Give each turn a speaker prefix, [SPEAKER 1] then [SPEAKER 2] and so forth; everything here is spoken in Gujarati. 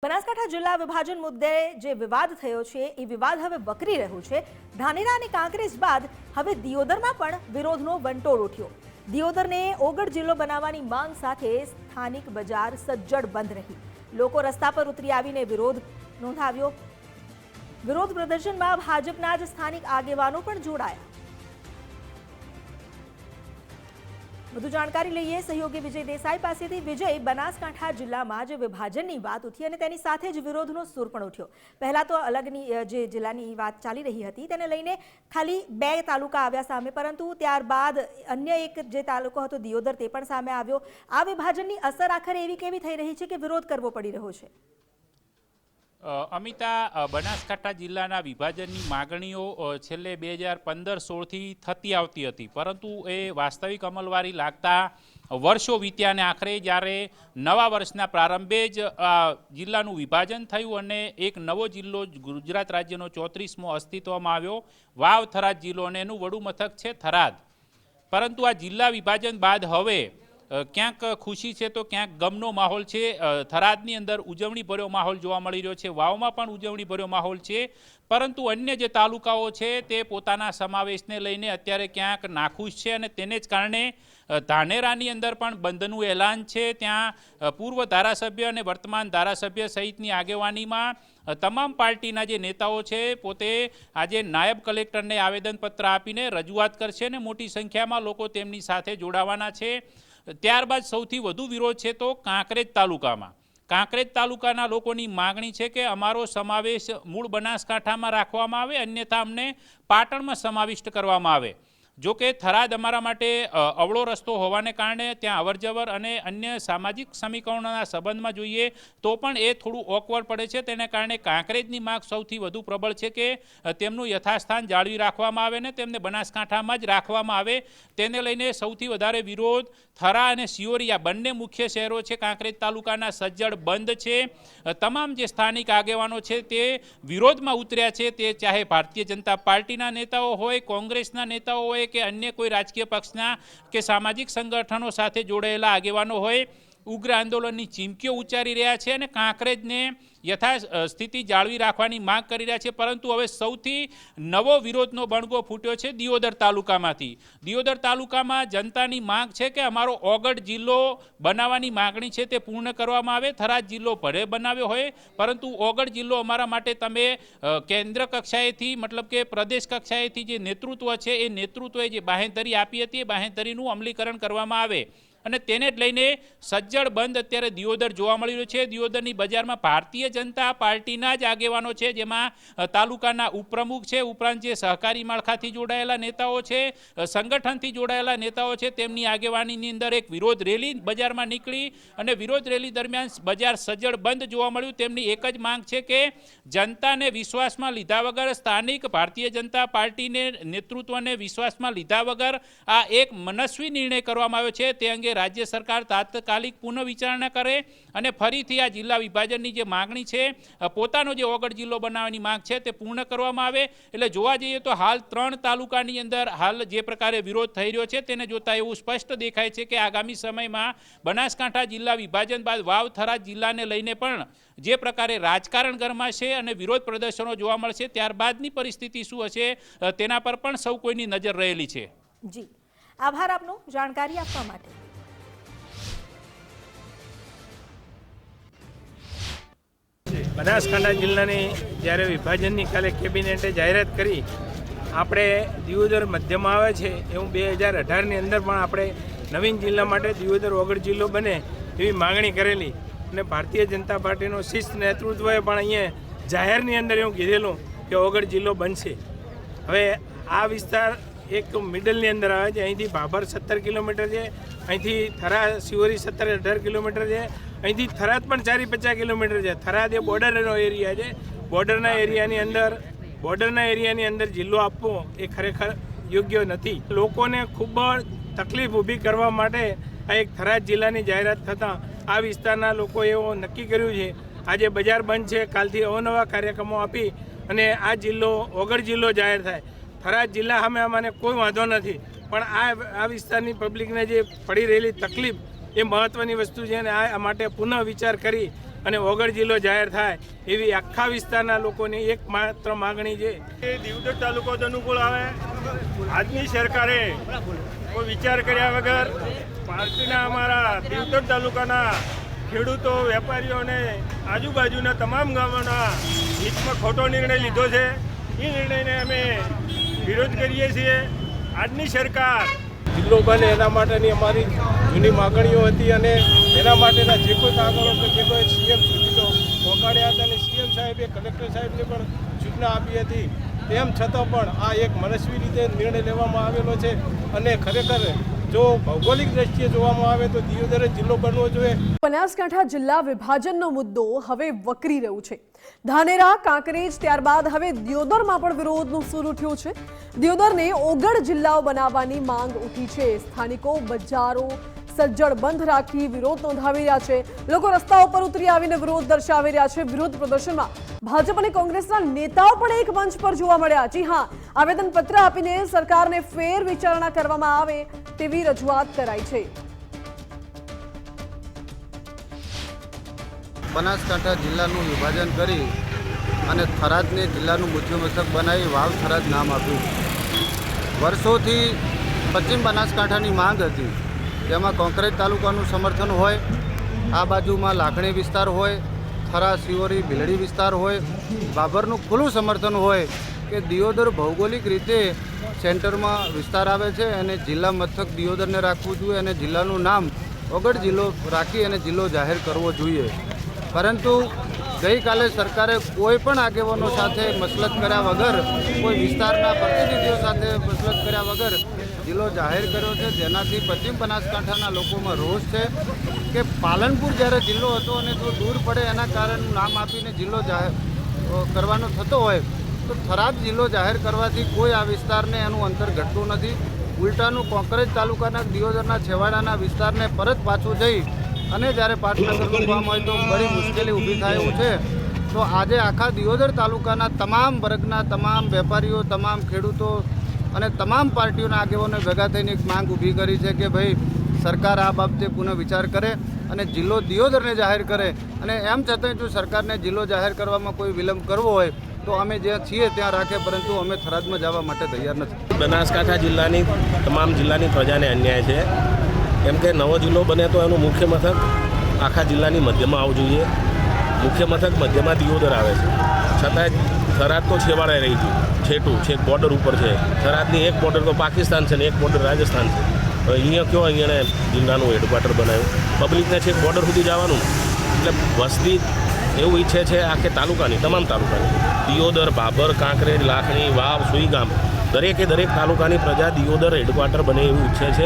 [SPEAKER 1] બનાસકાંઠા જિલ્લા વિભાજન મુદ્દે જે વિવાદ થયો છે એ વિવાદ હવે વકરી રહ્યો છે। ધાનેરા અને કાંકરેજ બાદ હવે દિયોદરમાં પણ વિરોધનો વંટોળ ઉઠ્યો। દિયોદરને ઓગળ જિલ્લો બનાવવાની માંગ સાથે સ્થાનિક બજાર સજ્જડ બંધ રહી। લોકો રસ્તા પર ઉતરી આવીને વિરોધ નોંધાવ્યો। વિરોધ પ્રદર્શનમાં ભાજપના જ સ્થાનિક આગેવાનો પણ જોડાયા। વધુ જાણકારી લઈએ સહયોગી વિજય દેસાઈ પાસેથી। વિજય, બનાસકાંઠા જિલ્લામાં જે વિભાજનની વાત ઉઠી અને તેની સાથે જ વિરોધનો સૂર પણ ઉઠ્યો। પહેલા તો અલગની જે જિલ્લાની વાત ચાલી રહી હતી તેને લઈને ખાલી 2 તાલુકા આવ્યા સામે, પરંતુ ત્યારબાદ અન્ય એક જે તાલુકો હતો દિયોદર તે પણ સામે આવ્યો। આ વિભાજનની અસર આખરે એવી કેવી થઈ રહી છે કે વિરોધ કરવો પડી રહ્યો છે?
[SPEAKER 2] અમિતા, બનાસકાંઠા જિલ્લાના વિભાજનની માગણીઓ છેલ્લે 2015-16થી થતી આવતી હતી, પરંતુ એ વાસ્તવિક અમલવારી લાગતા વર્ષો વીત્યા અને આખરે જ્યારે નવા વર્ષના પ્રારંભે જ જિલ્લાનું વિભાજન થયું અને એક નવો જિલ્લો ગુજરાત રાજ્યનો 34મો અસ્તિત્વમાં આવ્યો, વાવ થરાદ જિલ્લો, અને એનું વડું મથક છે થરાદ। પરંતુ આ જિલ્લા વિભાજન બાદ હવે ક્યાંક ખુશી છે તો ક્યાંક ગમનો માહોલ છે। થરાદની અંદર ઉજવણીભર્યો માહોલ જોવા મળી રહ્યો છે, વાવમાં પણ ઉજવણીભર્યો માહોલ છે, પરંતુ અન્ય જે તાલુકાઓ છે તે પોતાના સમાવેશને લઈને અત્યારે ક્યાંક નાખુશ છે અને તેને જ કારણે ધાનેરાની અંદર પણ બંધનું એલાન છે। ત્યાં પૂર્વ ધારાસભ્ય અને વર્તમાન ધારાસભ્ય સહિતની આગેવાનીમાં તમામ પાર્ટીના જે નેતાઓ છે પોતે આજે નાયબ કલેક્ટરને આવેદનપત્ર આપીને રજૂઆત કરશે અને મોટી સંખ્યામાં લોકો તેમની સાથે જોડાવાના છે। ત્યારબાદ સૌથી વધુ વિરોધ છે તો કાંકરેજ તાલુકામાં। કાંકરેજ તાલુકાના લોકોની માગણી છે કે અમારો સમાવેશ મૂળ બનાસકાંઠામાં રાખવામાં આવે, અન્યથા અમને પાટણમાં સમાવિષ્ટ કરવામાં આવે। જો કે થરાદ અમારા માટે અવળો રસ્તો હોવાને કારણે ત્યાં અવરજવર અને અન્ય સામાજિક સમીકરણોના સંબંધમાં જોઈએ તો પણ એ થોડું ઓકવર્ડ પડે છે। તેને કારણે કાંકરેજની માંગ સૌથી વધુ પ્રબળ છે કે તેમનું યથાસ્થાન જાળવી રાખવામાં આવે ને તેમને બનાસકાંઠામાં જ રાખવામાં આવે। તેને લઈને સૌથી વધારે વિરોધ થરા અને સિયોરિયા બંને મુખ્ય શહેરો છે કાંકરેજ તાલુકાના સજ્જડ બંધ છે। તમામ જે સ્થાનિક આગેવાનો છે તે વિરોધમાં ઉતર્યા છે, તે ચાહે ભારતીય જનતા પાર્ટીના નેતાઓ હોય, કોંગ્રેસના નેતાઓ હોય કે અન્ય કોઈ રાજકીય પક્ષના કે સામાજિક સંગઠનો સાથે જોડાયેલા આગેવાનો હોય, ઉગ્ર આંદોલનની ચીમકીઓ ઉચ્ચારી રહ્યા છે અને કાંકરેજને યથાસ્થિતિ જાળવી રાખવાની માંગ કરી રહ્યા છે। પરંતુ હવે સૌથી નવો વિરોધનો બણગો ફૂટ્યો છે દિયોદર તાલુકામાંથી। દિયોદર તાલુકામાં જનતાની માંગ છે કે અમારો ઓગળ જિલ્લો બનાવવાની માગણી છે તે પૂર્ણ કરવામાં આવે। થરાદ જિલ્લો ભલે બનાવ્યો હોય, પરંતુ ઓગળ જિલ્લો અમારા માટે તમે કેન્દ્ર કક્ષાએથી મતલબ કે પ્રદેશ કક્ષાએથી જે નેતૃત્વ છે એ નેતૃત્વએ જે બાહેંધરી આપી હતી એ બાહેંધરીનું અમલીકરણ કરવામાં આવે અને તેને જ લઈને સજ્જડ બંધ અત્યારે દિયોદર જોવા મળી રહ્યું છે। દિયોદરની બજારમાં ભારતીય જનતા પાર્ટીના જ આગેવાનો છે, જેમાં તાલુકાના ઉપપ્રમુખ છે, ઉપરાંત જે સહકારી માળખાથી જોડાયેલા નેતાઓ છે, સંગઠનથી જોડાયેલા નેતાઓ છે, તેમની આગેવાનીની અંદર એક વિરોધ રેલી બજારમાં નીકળી અને વિરોધ રેલી દરમિયાન બજાર સજ્જડ બંધ જોવા મળ્યું। તેમની એક જ માંગ છે કે જનતાને વિશ્વાસમાં લીધા વગર, સ્થાનિક ભારતીય જનતા પાર્ટીને નેતૃત્વને વિશ્વાસમાં લીધા વગર આ એક મનસ્વી નિર્ણય કરવામાં આવ્યો છે, તે અંગે રાજ્ય સરકાર તાત્કાલિક પુનઃ વિચારણા કરે અને ફરીથી આ જિલ્લા વિભાજનની જે માગણી છે, પોતાનો જે ઓગળ જિલ્લો બનાવવાની માંગ છે તે પૂર્ણ કરવામાં આવે। એટલે જોવા જઈએ તો હાલ 3 તાલુકાની અંદર હાલ જે પ્રકારે વિરોધ થઈ રહ્યો છે તેને જોતા એવું સ્પષ્ટ દેખાય છે કે આગામી સમયમાં બનાસકાંઠા જિલ્લા વિભાજન બાદ વાવ થરાદ જિલ્લાને લઈને પણ જે પ્રકારે રાજકારણ ગરમાશે અને વિરોધ પ્રદર્શનો જોવા મળશે, ત્યારબાદની પરિસ્થિતિ શું હશે તેના પર પણ સૌ કોઈની નજર રહેલી છે।
[SPEAKER 1] જી, આભાર આપનો જાણકારી આપવા માટે।
[SPEAKER 3] બનાસકાંઠા જિલ્લાની જ્યારે વિભાજનની કાલે કેબિનેટે જાહેરાત કરી, આપણે દિયોદર મધ્યમાં આવે છે એવું 2018ની અંદર પણ આપણે નવીન જિલ્લા માટે દિયોદર ઓગળ જિલ્લો બને એવી માગણી કરેલી અને ભારતીય જનતા પાર્ટીનો શિસ્ત નેતૃત્વએ પણ અહીંયા જાહેરની અંદર એવું કીધેલું કે ઓગળ જિલ્લો બનશે। હવે આ વિસ્તાર એક મિડલની અંદર આવે છે, અહીંથી ભાભર 17 કિલોમીટર છે, અહીંથી થરા સિયોરી 17-18 કિલોમીટર છે, અહીંથી થરાદ પણ 40-50 કિલોમીટર છે। થરાદ એ બોર્ડરનો એરિયા છે, બોર્ડરના એરિયાની અંદર જિલ્લો આપવો એ ખરેખર યોગ્ય નથી। લોકોને ખૂબ તકલીફ ઊભી કરવા માટે આ એક થરાદ જિલ્લાની જાહેરાત થતાં આ વિસ્તારના લોકો એવો નક્કી કર્યું છે આજે બજાર બંધ છે, કાલથી અવનવા કાર્યક્રમો આપી અને આ જિલ્લો ઓગળ જિલ્લો જાહેર થાય। થરાદ જિલ્લા સામે અમને કોઈ વાંધો નથી, પણ આ વિસ્તારની પબ્લિકને જે પડી રહેલી તકલીફ એ મહત્ત્વની વસ્તુ છે અને આ માટે પુનઃ વિચાર કરી અને વગર જિલ્લો જાહેર થાય એવી આખા વિસ્તારના લોકોની એકમાત્ર માગણી છે.
[SPEAKER 4] દીવદર તાલુકો જ અનુકૂળ આવે. આજની સરકારે કોઈ વિચાર કર્યા વગર પાર્ટીના અમારા દીવદર તાલુકાના ખેડૂતો, વેપારીઓ અને આજુબાજુના તમામ ગામોના હિતમાં ખોટો નિર્ણય લીધો છે. એ નિર્ણયને અમે વિરોધ કરીએ છીએ. આજની સરકાર
[SPEAKER 3] જિલ્લો બને એના માટેની અમારી જૂની માગણીઓ હતી અને એના માટેના જે કોઈ કાગળો કે જે કોઈ સીએમ સુધી તો પહોંચાડ્યા હતા અને સીએમ સાહેબે કલેક્ટર સાહેબને પણ સૂચના આપી હતી. તેમ છતાં પણ આ એક મનસ્વી રીતે નિર્ણય લેવામાં આવેલો છે અને ખરેખર જો ભૌગોલિક દ્રષ્ટિએ જોવામાં આવે તો દિયોદર જિલ્લો બનવો જોઈએ.
[SPEAKER 5] બનાસકાંઠા જિલ્લા વિભાજનનો મુદ્દો હવે વકરી રહ્યું છે. ધાનેરા, કાંકરેજ, ત્યારબાદ હવે દિયોદરમાં પણ વિરોધનું સૂર ઉઠ્યું છે. દિયોદરને ઓગળ જિલ્લાઓ બનાવવાની માંગ ઉઠી છે. સ્થાનિકો બજારો સજ્જડ બંધ રાખી વિરોધ નોંધાવી રહ્યા છે. લોકો રસ્તાઓ પર ઉતરી આવીને વિરોધ દર્શાવી રહ્યા છે. વિરોધ પ્રદર્શનમાં ભાજપ અને કોંગ્રેસના નેતાઓ પણ એક મંચ પર જોવા મળ્યા. જી હા, આવેદનપત્ર આપીને સરકારને ફેર વિચારણા કરવામાં આવે તેવી રજૂઆત કરાઈ છે.
[SPEAKER 6] બનાસકાંઠા જિલ્લાનું વિભાજન કરી અને થરાદને જિલ્લાનું મુખ્ય મથક બનાવી વાવ થરાદ નામ આપ્યું. વર્ષોથી પશ્ચિમ બનાસકાંઠાની માંગ હતી, જેમાં કોંકરેજ તાલુકાનું સમર્થન હોય, આ બાજુમાં લાખણી વિસ્તાર હોય, થરા, શિવોરી, ભીલડી વિસ્તાર હોય, બાબરનું ખુલ્લું સમર્થન હોય કે દિયોદર ભૌગોલિક રીતે સેન્ટરમાં વિસ્તાર આવે છે અને જિલ્લા મથક દિયોદરને રાખવું જોઈએ અને જિલ્લાનું નામ ઓગળ જિલ્લો રાખી અને જિલ્લો જાહેર કરવો જોઈએ. પરંતુ ગઈકાલે સરકારે કોઈ પણ આગેવાનો સાથે મસલત કર્યા વગર, કોઈ વિસ્તારના પ્રતિનિધિઓ સાથે મસલત કર્યા વગર જિલ્લો જાહેર કર્યો છે, જેનાથી પશ્ચિમ બનાસકાંઠાના લોકોમાં રોષ છે કે પાલનપુર જ્યારે જિલ્લો હતો અને જો દૂર પડે એના કારણે નામ આપીને જિલ્લો જાહેર કરવાનો થતો હોય તો થરાદ જિલ્લો જાહેર કરવાથી કોઈ આ વિસ્તારને એનું અંતર ઘટતું નથી. ઉલટાનું કોંકરેજ તાલુકાના દિયોદરના છેવાડાના વિસ્તારને પરત પાછું જઈ અને જ્યારે પાટનગરનું કામ હોય તો બડી મુશ્કેલી ઊભી થાય એવું છે. તો આજે આખા દિયોદર તાલુકાના તમામ વર્ગના તમામ વેપારીઓ, તમામ ખેડૂતો અને તમામ પાર્ટીઓના આગેવાનો ભેગા થઈને એક માંગ ઊભી કરી છે કે ભાઈ સરકાર આ બાબતે પુનઃ વિચાર કરે અને જિલ્લો દિયોદરને જાહેર કરે. અને એમ છતાંય જો સરકારને જિલ્લો જાહેર કરવામાં કોઈ વિલંબ કરવો હોય તો અમે જ્યાં છીએ ત્યાં રાખે, પરંતુ અમે થરાદમાં જવા માટે તૈયાર નથી.
[SPEAKER 7] બનાસકાંઠા જિલ્લાની તમામ જિલ્લાની પ્રજાને અન્યાય છે. કેમ કે નવો જિલ્લો બને તો એનું મુખ્ય મથક આખા જિલ્લાની મધ્યમાં આવવું જોઈએ. મુખ્ય મથક મધ્યમાં દિયોદર આવે છે, છતાંય થરાદ તો છેવાડાએ રહી ગયું, છેક બોર્ડર ઉપર છે. થરાદની એક બોર્ડર તો પાકિસ્તાન છે ને એક બોર્ડર રાજસ્થાન છે. હવે અહીંયા કયો અહીંયા જિલ્લાનું હેડક્વાર્ટર બનાવ્યું, પબ્લિકને છેક બોર્ડર સુધી જવાનું. એટલે વસ્તી એવું ઈચ્છે છે આખે તાલુકાની, તમામ તાલુકાની, દિયોદર, બાબર, કાંકરેજ, લાખણી, વાવ, સુઈગામ, દરેકે દરેક તાલુકાની પ્રજા દિયોદર હેડક્વાર્ટર બને એવું ઈચ્છે છે.